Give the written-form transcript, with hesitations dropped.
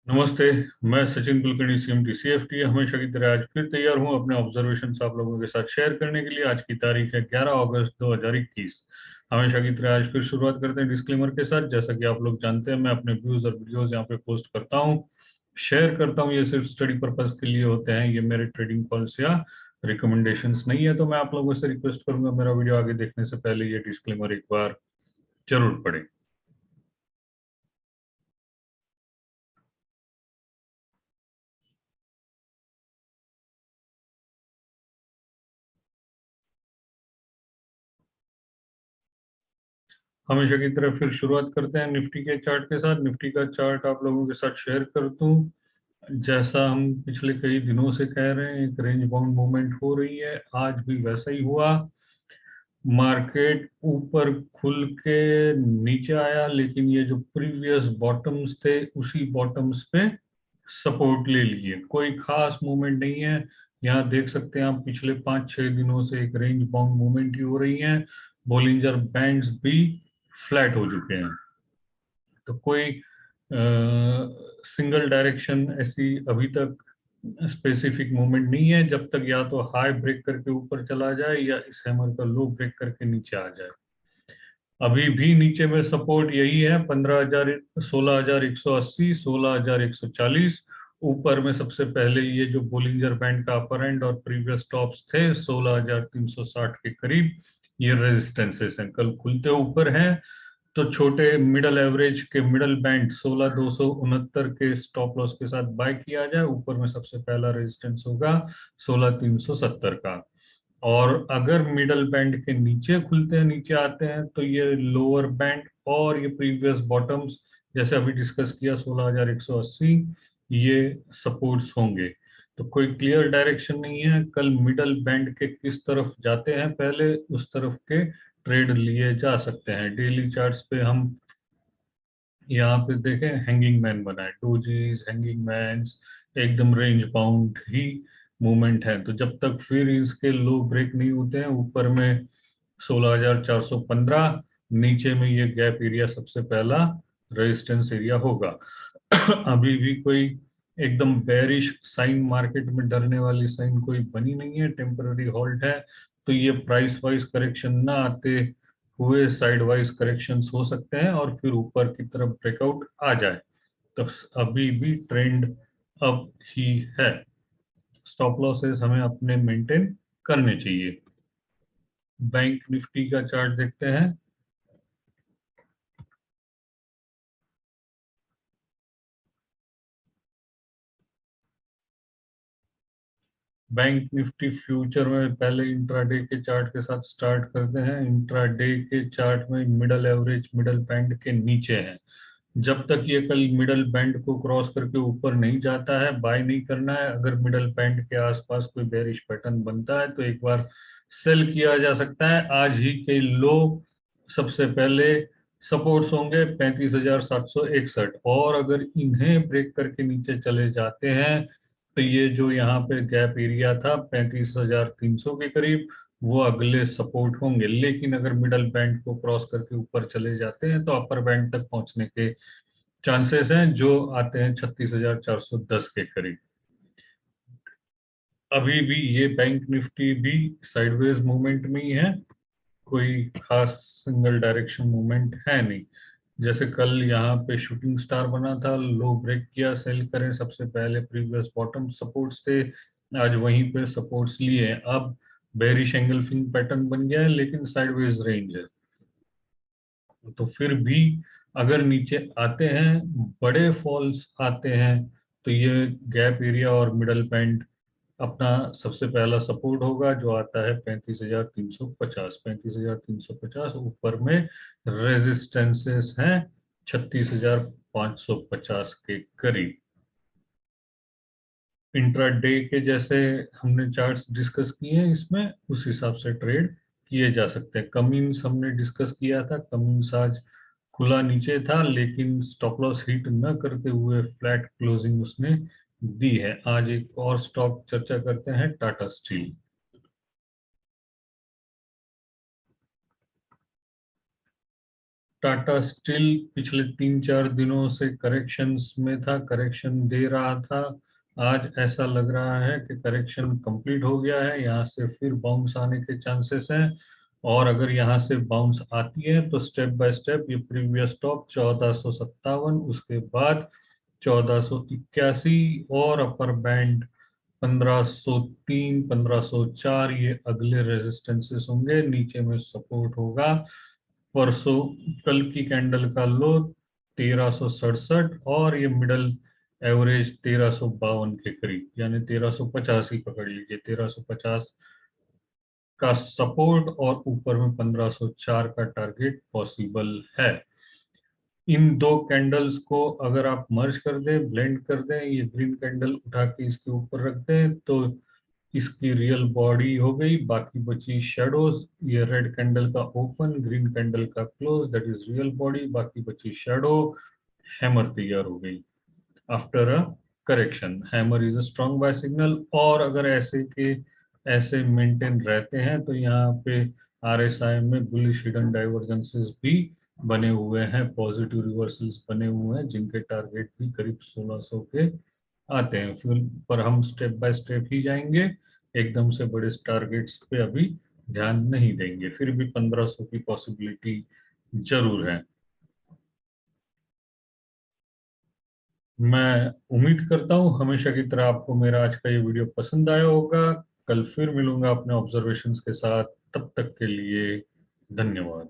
नमस्ते। मैं Sachin Kulkarni, CMT CFT हमेशा की तरह आज फिर तैयार हूं अपने ऑब्जर्वेशन आप लोगों के साथ शेयर करने के लिए। आज की तारीख है 11 अगस्त 2021। हमेशा की तरह आज फिर शुरुआत करते हैं डिस्क्लेमर के साथ। जैसा कि आप लोग जानते हैं, मैं अपने व्यूज और वीडियोस यहाँ पे पोस्ट करता हूँ, शेयर करता हूँ। ये सिर्फ स्टडी पर्पज के लिए होते हैं, ये मेरे ट्रेडिंग कॉल्स या रिकमेंडेशंस नहीं है। तो मैं आप लोगों से रिक्वेस्ट करूंगा, मेरा वीडियो आगे देखने से पहले ये डिस्क्लेमर एक बार जरूर पढ़ें। हमेशा की तरह फिर शुरुआत करते हैं निफ्टी के चार्ट के साथ। निफ्टी का चार्ट आप लोगों के साथ शेयर कर दूं। जैसा हम पिछले कई दिनों से कह रहे हैं, एक रेंज बाउंड मूवमेंट हो रही है, आज भी वैसा ही हुआ। मार्केट ऊपर खुल के नीचे आया, लेकिन ये जो प्रीवियस बॉटम्स थे उसी बॉटम्स पे सपोर्ट ले लिए। कोई खास मूवमेंट नहीं है। यहाँ देख सकते हैं आप, पिछले 5-6 दिनों से एक रेंज बाउंड मूवमेंट ही हो रही है। बोलिंजर बैंड्स भी फ्लैट हो चुके हैं। तो कोई सिंगल डायरेक्शन ऐसी अभी तक स्पेसिफिक मूवमेंट नहीं है, जब तक या तो हाई ब्रेक करके ऊपर चला जाए या इस हैमर का लो ब्रेक करके नीचे आ जाए। अभी भी नीचे में सपोर्ट यही है, 15,000, 16,180, 16,140। ऊपर में सबसे पहले ये जो बोलिंजर बैंड का अपर एंड और प्रीवियस टॉप्स थे 16,360 के करीब, ये रेजिस्टेंसेस हैं। कल खुलते ऊपर हैं तो छोटे मिडल एवरेज के मिडल बैंड 16,269 के स्टॉप लॉस के साथ बाय किया जाए। ऊपर में सबसे पहला रेजिस्टेंस होगा 16,370 का। और अगर मिडल बैंड के नीचे खुलते हैं, नीचे आते हैं, तो ये लोअर बैंड और ये प्रीवियस बॉटम्स, जैसे अभी डिस्कस किया 16,180, ये सपोर्ट्स होंगे। तो कोई क्लियर डायरेक्शन नहीं है। कल मिडल बैंड के किस तरफ जाते हैं, पहले उस तरफ के ट्रेड लिए जा सकते हैं। डेली चार्ट्स पे हम यहाँ पे देखें, हैंगिंग मैन बना है, डोजीज, हैंगिंग मैन, एकदम रेंज बाउंड ही मूवमेंट है। तो जब तक फिर इसके लो ब्रेक नहीं होते हैं, ऊपर में 16,415, नीचे में ये गैप एरिया सबसे पहला रेजिस्टेंस एरिया होगा। अभी भी कोई एकदम बेरिश साइन, मार्केट में डरने वाली साइन कोई बनी नहीं है, टेम्पररी होल्ड है। तो ये प्राइस वाइज करेक्शन ना आते हुए साइड वाइज करेक्शंस हो सकते हैं और फिर ऊपर की तरफ ब्रेकआउट आ जाए। तो अभी भी ट्रेंड अप ही है। स्टॉप लॉसेस हमें अपने मेंटेन करने चाहिए। बैंक निफ्टी का चार्ट देखते हैं। बैंक निफ्टी फ्यूचर में पहले इंट्राडे के चार्ट के साथ स्टार्ट करते हैं। इंट्राडे के चार्ट में मिडल एवरेज मिडल बैंड के नीचे है। जब तक ये कल मिडल बैंड को क्रॉस करके ऊपर नहीं जाता है, बाय नहीं करना है। अगर मिडल बैंड के आसपास कोई बेरिश पैटर्न बनता है तो एक बार सेल किया जा सकता है। आज ही के लो सबसे पहले सपोर्ट्स होंगे 35,761, और अगर इन्हें ब्रेक करके नीचे चले जाते हैं तो ये जो यहाँ पे गैप एरिया था 35,300 के करीब, वो अगले सपोर्ट होंगे। लेकिन अगर मिडल बैंड को क्रॉस करके ऊपर चले जाते हैं तो अपर बैंड तक पहुंचने के चांसेस हैं, जो आते हैं 36,410 के करीब। अभी भी ये बैंक निफ्टी भी साइडवेज मूवमेंट में ही है, कोई खास सिंगल डायरेक्शन मूवमेंट है नहीं। जैसे कल यहाँ पे शूटिंग स्टार बना था, लो ब्रेक किया, सेल करें, सबसे पहले प्रीवियस बॉटम सपोर्ट्स थे, आज वहीं पे सपोर्ट्स लिए हैं। अब बेरिश एंगल्फिंग पैटर्न बन गया है, लेकिन साइडवेज रेंज है। तो फिर भी अगर नीचे आते हैं, बड़े फॉल्स आते हैं, तो ये गैप एरिया और मिडल बैंड अपना सबसे पहला सपोर्ट होगा, जो आता है 35,350। 35,350 ऊपर में रेजिस्टेंसेस हैं 36,550 के करीब। इंट्राडे के जैसे हमने चार्ट्स डिस्कस किए हैं, इसमें उस हिसाब से ट्रेड किए जा सकते हैं। कमिंस हमने डिस्कस किया था, कमिंस आज खुला नीचे था, लेकिन स्टॉप लॉस हिट न करते हुए फ्लैट क्लोजिंग उसने दी है। आज एक और स्टॉक चर्चा करते हैं, टाटा स्टील। टाटा स्टील पिछले 3-4 दिनों से करेक्शंस में था, करेक्शन दे रहा था। आज ऐसा लग रहा है कि करेक्शन कंप्लीट हो गया है, यहाँ से फिर बाउंस आने के चांसेस हैं। और अगर यहाँ से बाउंस आती है तो स्टेप बाय स्टेप ये प्रीवियस टॉप 1457, उसके बाद 1481 और अपर बैंड 1503 1504, ये अगले रेजिस्टेंसेस होंगे। नीचे में सपोर्ट होगा परसों कल की कैंडल का लो 1367, और ये मिडल एवरेज 1352 के करीब, यानी 1350 ही पकड़ लीजिए। 1350 का सपोर्ट और ऊपर में 1504 का टारगेट पॉसिबल है। इन दो कैंडल्स को अगर आप मर्ज कर दें, ब्लेंड कर दें, ये ग्रीन कैंडल उठा के इसके ऊपर रख दें, तो इसकी रियल बॉडी हो गई, बाकी बची शेडोज। ये रेड कैंडल का ओपन, ग्रीन कैंडल का close, that is real body, बाकी बची शेडो। हैमर तैयार हो गई after a correction. Hammer is a strong buy signal, और अगर ऐसे के ऐसे मेंटेन रहते हैं तो यहाँ पे आरएसआई में बुलिश हिडन डाइवर्जेंसेस भी बने हुए हैं, पॉजिटिव रिवर्सल्स बने हुए हैं, जिनके टारगेट भी करीब 1600 के आते हैं। फिर पर हम स्टेप बाय स्टेप ही जाएंगे, एकदम से बड़े टारगेट्स पे अभी ध्यान नहीं देंगे। फिर भी 1500 की पॉसिबिलिटी जरूर है। मैं उम्मीद करता हूँ हमेशा की तरह आपको मेरा आज का ये वीडियो पसंद आया होगा। कल फिर मिलूंगा अपने ऑब्जर्वेशंस के साथ, तब तक के लिए धन्यवाद।